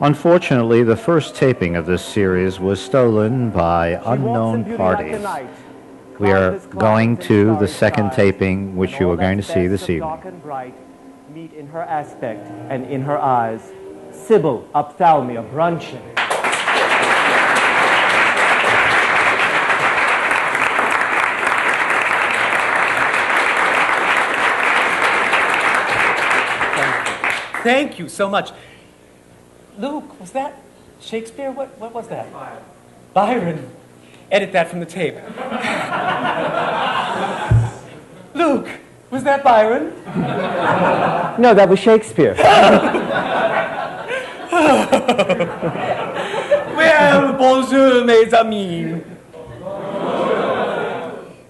Unfortunately, the first taping of this series was stolen by unknown parties. We are going to the second taping, which you are going to see this evening. Meet in her aspect and in her eyes, Sybil, ophthalmia, bruncheon. Thank you so much. Luke, was that Shakespeare? What was that? Byron. Edit that from the tape. Luke, was that Byron? No, that was Shakespeare. Well, bonjour, mes amis.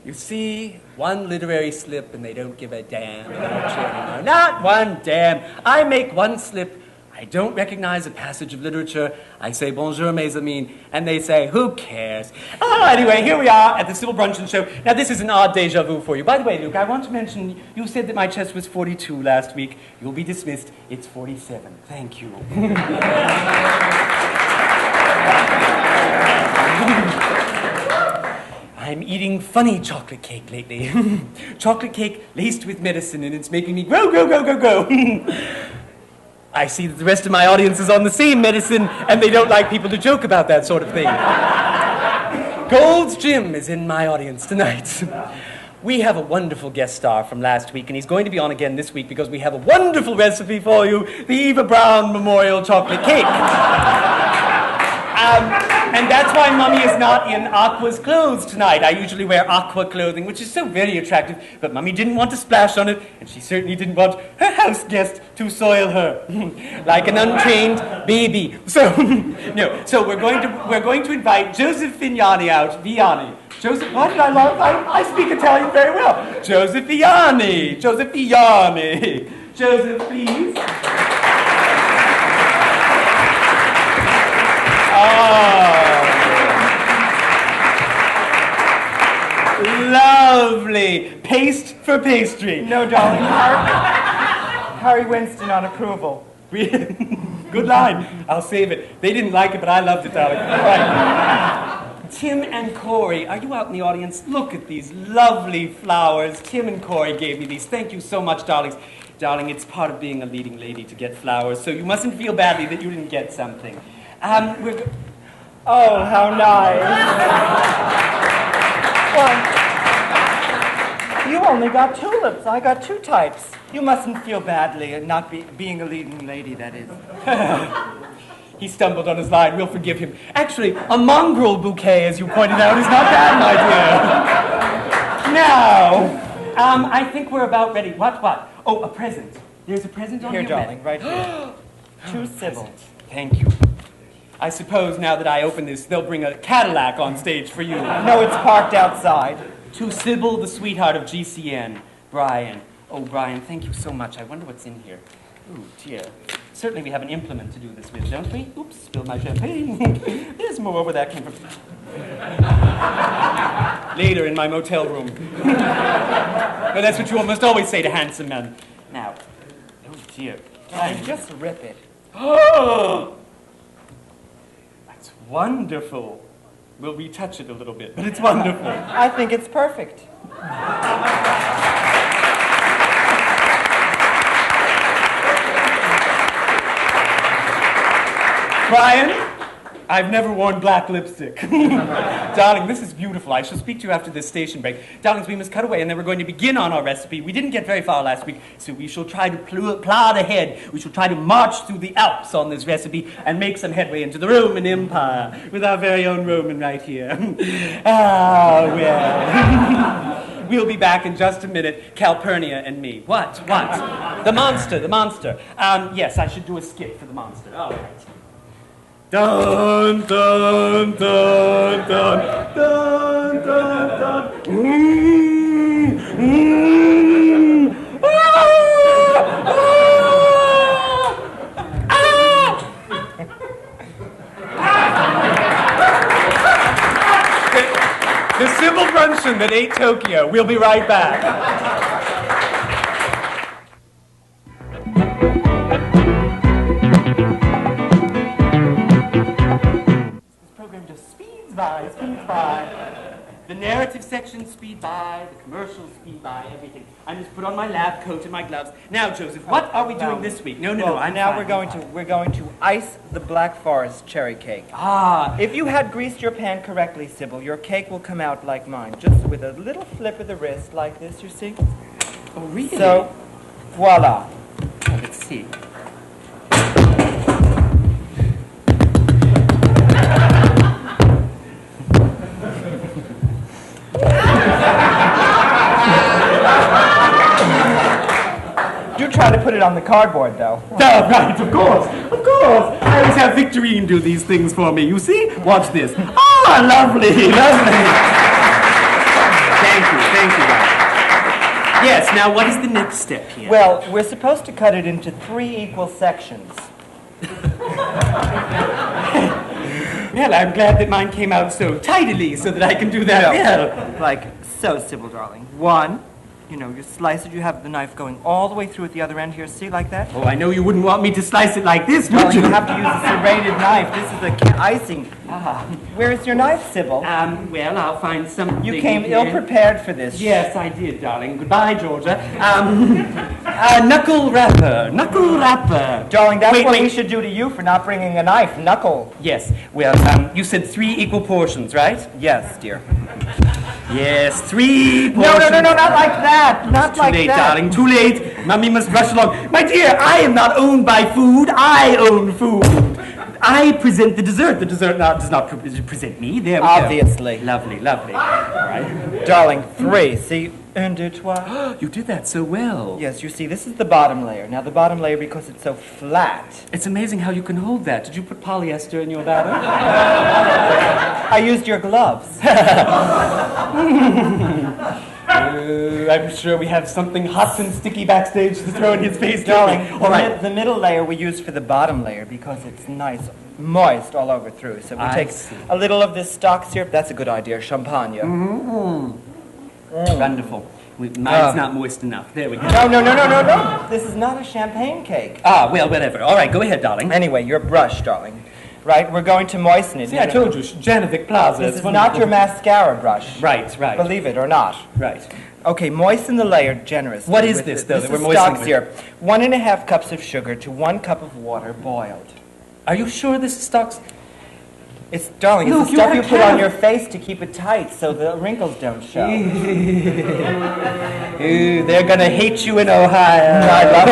You see, one literary slip and they don't give a damn about you anymore. Not one damn. I make one slip. I don't recognize a passage of literature. I say, bonjour, mes amis, and they say, who cares? Oh, anyway, here we are at the Sybil Bruncheon Show. Now, this is an odd deja vu for you. By the way, Luke, I want to mention, you said that my chest was 42 last week. You'll be dismissed. It's 47. Thank you. I'm eating funny chocolate cake lately. Chocolate cake laced with medicine, and it's making me grow, grow, grow, grow, grow. I see that the rest of my audience is on the same medicine, and they don't like people to joke about that sort of thing. Gold's Gym is in my audience tonight. We have a wonderful guest star from last week, and he's going to be on again this week because we have a wonderful recipe for you, the Eva Brown Memorial Chocolate Cake. And that's why Mummy is not in Aqua's clothes tonight. I usually wear Aqua clothing, which is so very attractive, but Mummy didn't want to splash on it, and she certainly didn't want her house guest to soil her like an untrained baby. So, no. So we're going to invite Joseph Vignani out. Vignani. Joseph, what did I love? I speak Italian very well. Joseph Vignani. Joseph Vignani. Joseph, please. Lovely. Paste for pastry. No, darling. Harry Winston on approval. Good line. I'll save it. They didn't like it, but I loved it, darling. Right. Tim and Corey, are you out in the audience? Look at these lovely flowers. Tim and Corey gave me these. Thank you so much, darlings. Darling, it's part of being a leading lady to get flowers, so you mustn't feel badly that you didn't get something. Oh, how nice. Well, you only got tulips. I got two types. You mustn't feel badly at not being a leading lady, that is. He stumbled on his line. We'll forgive him. Actually, a mongrel bouquet, as you pointed out, is not bad, my dear. Now, I think we're about ready. What? Oh, a present. There's a present on here, your darling, bed. right here. To Sybil. Thank you. I suppose now that I open this, they'll bring a Cadillac on stage for you. No, it's parked outside. To Sybil, the sweetheart of GCN, Brian. Oh, Brian, thank you so much. I wonder what's in here. Ooh, dear. Certainly we have an implement to do this with, don't we? Oops, spilled my champagne. There's more where that came from. Later in my motel room. Well, that's what you almost always say to handsome men. Now, oh dear. Brian, just rip it. Oh! That's wonderful. We'll retouch it a little bit, but it's wonderful. I think it's perfect. Brian, I've never worn black lipstick. Darling, this is beautiful. I shall speak to you after this station break. Darlings, we must cut away, and then we're going to begin on our recipe. We didn't get very far last week, so we shall try to plod ahead. We shall try to march through the Alps on this recipe and make some headway into the Roman Empire with our very own Roman right here. Well. We'll be back in just a minute, Calpurnia and me. What? The monster. Yes, I should do a skit for the monster. All right. Dun, dun, dun, dun, dun, dun, dun. The Sybil Bruncheon that ate Tokyo. We'll be right back. narrative section, speed by, the commercial, speed by, everything. I just put on my lab coat and my gloves. Now, Joseph, what are we doing this week? No, I'm now fine. we're going to ice the Black Forest cherry cake. Ah, If you had greased your pan correctly, Sybil, your cake will come out like mine, just with a little flip of the wrist like this, you see? oh, really? So, voila. Let's see. Do try to put it on the cardboard, though. Oh, right, of course. I always have Victorine do these things for me. You see? Watch this. Ah, lovely. Thank you, Ryan. Yes, now what is the next step here? Well, we're supposed to cut it into 3 equal sections. Well, I'm glad that mine came out so tidily so that I can do that well. Like so, Sybil, darling. 1, you slice it, you have the knife going all the way through at the other end here, see, like that? Oh, I know you wouldn't want me to slice it like this, would Darling, you? you have to use a serrated knife. This is the icing. Where is your knife, Sybil? Well, I'll find something. You came here. ill-prepared for this. Yes, I did, darling. Goodbye, Georgia. Knuckle wrapper. Darling, that's what we wait. should do to you for not bringing a knife. Knuckle. Yes, well, you said 3 equal portions, right? Yes, dear. Yes, 3 No, portions. not like that. Not Too like late, that. darling, too late. Mummy must rush along. My dear, I am not owned by food. I own food. I present the dessert. The dessert does not present me. There we Obviously. go. Lovely. All right. Darling, 3. See? 1, 2, 3. You did that so well. Yes, you see, this is the bottom layer. Now, the bottom layer, because it's so flat, It's amazing how you can hold that. Did you put polyester in your batter? I used your gloves. I'm sure we have something hot and sticky backstage to throw in his face, Darling, All right. the middle layer we use for the bottom layer because it's nice, moist all over through. So we I take see. a little of this stock syrup. That's a good idea. Champagne. Wonderful. Mine's not moist enough. There we go. No. This is not a champagne cake. Ah, well, whatever. All right, go ahead, darling. Anyway, your brush, darling. Right, we're going to moisten it. See, I told you, Janovic Plaza. This It's is wonderful. not your mascara brush. Right. Believe it or not. Right. Okay, moisten the layer generously. What is with this, the- though, This that is we're stock moistening with? syrup. 1.5 cups of sugar to 1 cup of water boiled. Are you sure this is stocks? It's, darling, Look, it's the you stuff have you put on calf. your face to keep it tight so the wrinkles don't show. Ooh, they're gonna hate you in Ohio. I love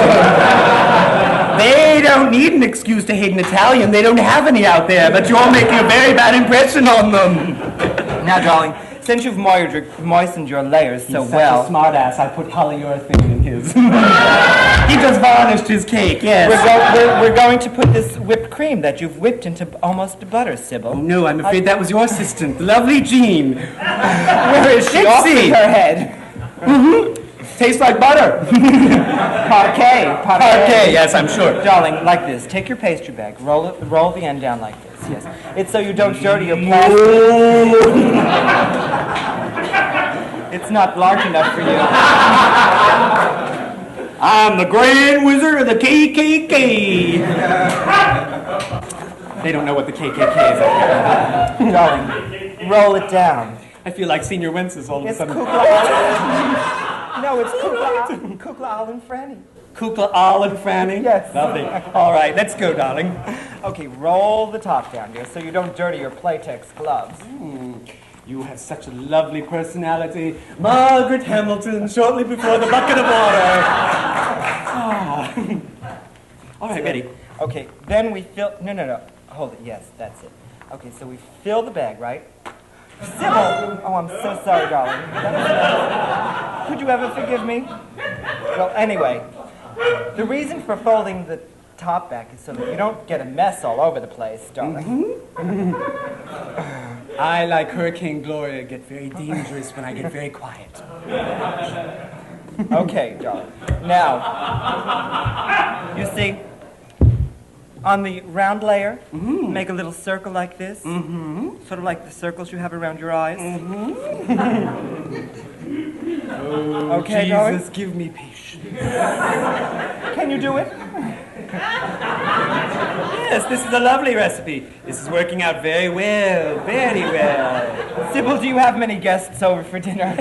They don't need an excuse to hate an Italian. They don't have any out there, but you're making a very bad impression on them. it. Now, darling, since you've moistened your layers so He's well, such a smart ass. I put polyurethane in his. He just varnished his cake, yes. we're going to put this whipped cream that you've whipped into almost butter, Sybil. Oh, no, I'm afraid that was your assistant, the lovely Jean. Where is she? Off Gypsy. with her head. Tastes like butter. Parquet. Okay, yes, I'm sure. Darling, like this. Take your pastry bag. Roll the end down like this. Yes. It's so you don't dirty your plastic. It's not large enough for you. I'm the Grand Wizard of the KKK. They don't know what the KKK is. Darling, roll it down. I feel like Senior Wences all of a It's sudden. Kukla. No, it's Kukla Al and Franny. Kukla Al and Franny? Yes. Lovely. All right, let's go, darling. Okay, roll the top down, dear, so you don't dirty your Playtex gloves. You have such a lovely personality. Margaret Hamilton, shortly before the bucket of water. Ah. All right, ready. Okay, then we fill. No. Hold it. Yes, that's it. Okay, so we fill the bag, right? Sybil! Oh, I'm so sorry, darling. Could you ever forgive me? Well, anyway, the reason for folding the top back is so that you don't get a mess all over the place, darling. I, like Hurricane Gloria, get very dangerous when I get very quiet. Okay, darling. Now, you see, on the round layer, make a little circle like this. Sort of like the circles you have around your eyes. Okay, darling? Jesus, give me patience. Can you do it? Yes, this is a lovely recipe. This is working out very well, very well. Sybil, do you have many guests over for dinner?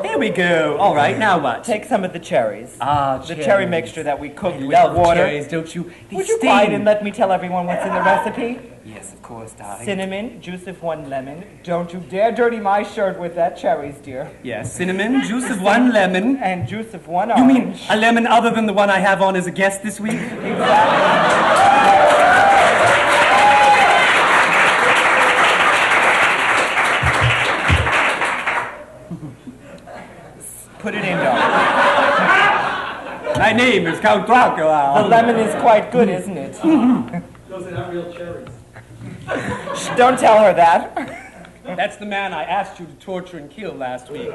Here we go. All right, now what? Take some of the cherries. The cherry cherries. mixture that we cooked with Love water. cherries, don't you? They Would you sting. quiet and let me tell everyone what's in the recipe? Yes, of course, darling. Cinnamon, juice of 1 lemon. Don't you dare dirty my shirt with that cherries, dear. Yes, cinnamon, juice of 1 lemon. And juice of 1 You orange. mean a lemon other than the one I have on as a guest this week? Exactly. Put it in, darling. My name is Count Dracula. The lemon is quite good, isn't it? Those are not real cherries. Shh, don't tell her that. That's the man I asked you to torture and kill last week.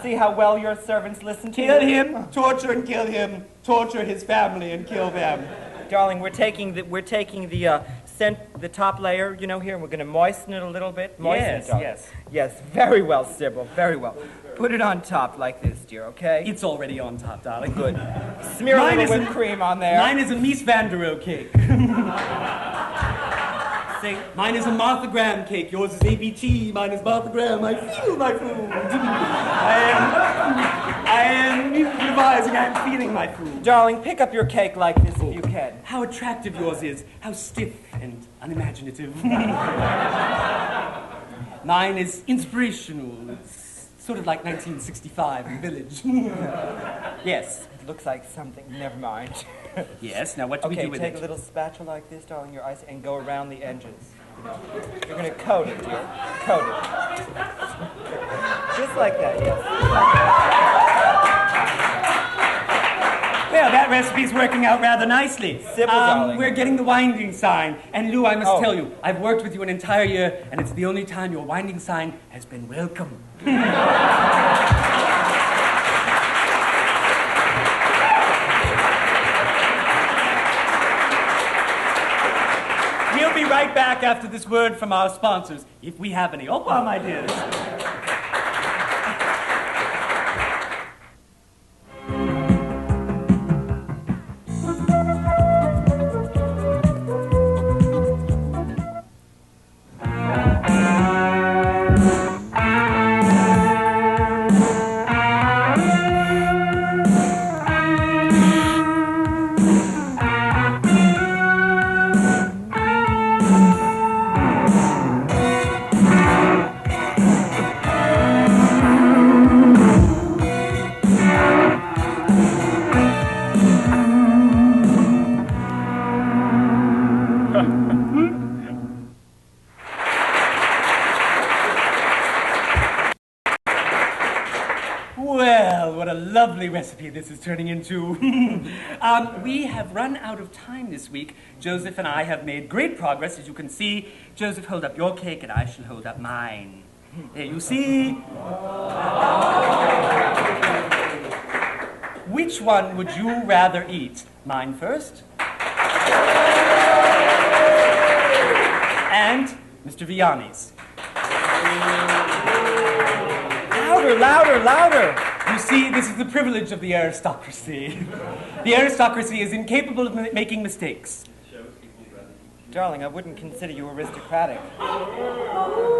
See how well your servants listen to Kill you? him, torture and kill him, torture his family and kill them. Darling, we're taking the top layer, you know, here, and we're going to moisten it a little bit. Moisten Yes, it, darling. yes. Yes, very well, Sybil, very well. Put it on top like this, dear, okay? It's already on top, darling. Good. Smear a Mine little isn't- whipped cream on there. Mine is a Mies van der Rohe cake. See, mine is a Martha Graham cake. Yours is ABT. Mine is Martha Graham. I feel my food. I am revising. I'm feeling my food. Darling, pick up your cake like this if you can. How attractive yours is. How stiff and unimaginative. Mine is inspirational. It's sort of like 1965 in the village. Yes. It looks like something. Never mind. Yes. Now what do we Okay, do with take it? a little spatula like this, darling, your ice, and go around the edges. You know. You're going to coat it, dear. Coat it. Just like that, yes. Well, that recipe's working out rather nicely. Sybil, darling. We're getting the winding sign. And Lou, I must Oh. tell you, I've worked with you an entire year, and it's the only time your winding sign has been welcome. We'll be right back after this word from our sponsors, if we have any. Au revoir, my dears. Well, what a lovely recipe this is turning into. We have run out of time this week. Joseph and I have made great progress. As you can see, Joseph, hold up your cake and I shall hold up mine. There you see. Which one would you rather eat? Mine first? And Mr. Vianney's. Louder, louder, louder. You see, this is the privilege of the aristocracy. The aristocracy is incapable of making mistakes. Darling, I wouldn't consider you aristocratic.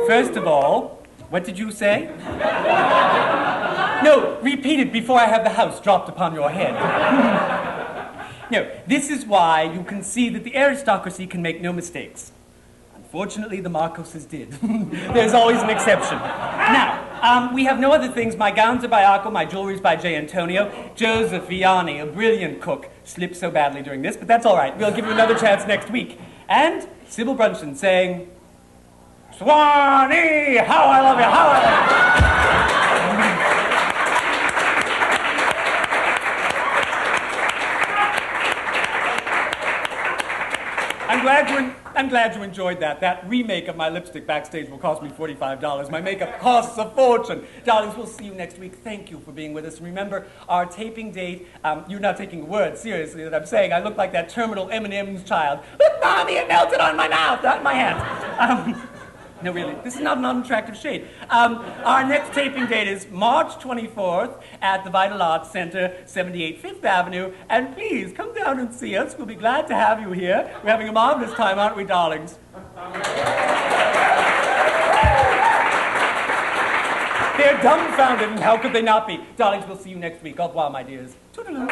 First of all, what did you say? No, repeat it before I have the house dropped upon your head. No, this is why you can see that the aristocracy can make no mistakes. Unfortunately, the Marcoses did. There's always an exception. Now, we have no other things. My gowns are by Arco, my jewelry's by J. Antonio. Joseph Vianney, a brilliant cook, slipped so badly during this, but that's all right. We'll give you another chance next week. And Sybil Brunson saying, Swanee, how I love you, how I love you. I'm glad you enjoyed that. That remake of my lipstick backstage will cost me $45. My makeup costs a fortune. Darlings, we'll see you next week. Thank you for being with us. And remember, our taping date, you're not taking a word seriously that I'm saying. I look like that terminal M&M's child. Look, Mommy, it melted on my mouth, not my hand. No, really, this is not an unattractive shade. Our next taping date is March 24th at the Vital Arts Center, 78 Fifth Avenue. And please, come down and see us. We'll be glad to have you here. We're having a marvelous time, aren't we, darlings? They're dumbfounded, and how could they not be? Darlings, we'll see you next week. Au revoir, my dears. Toodaloo.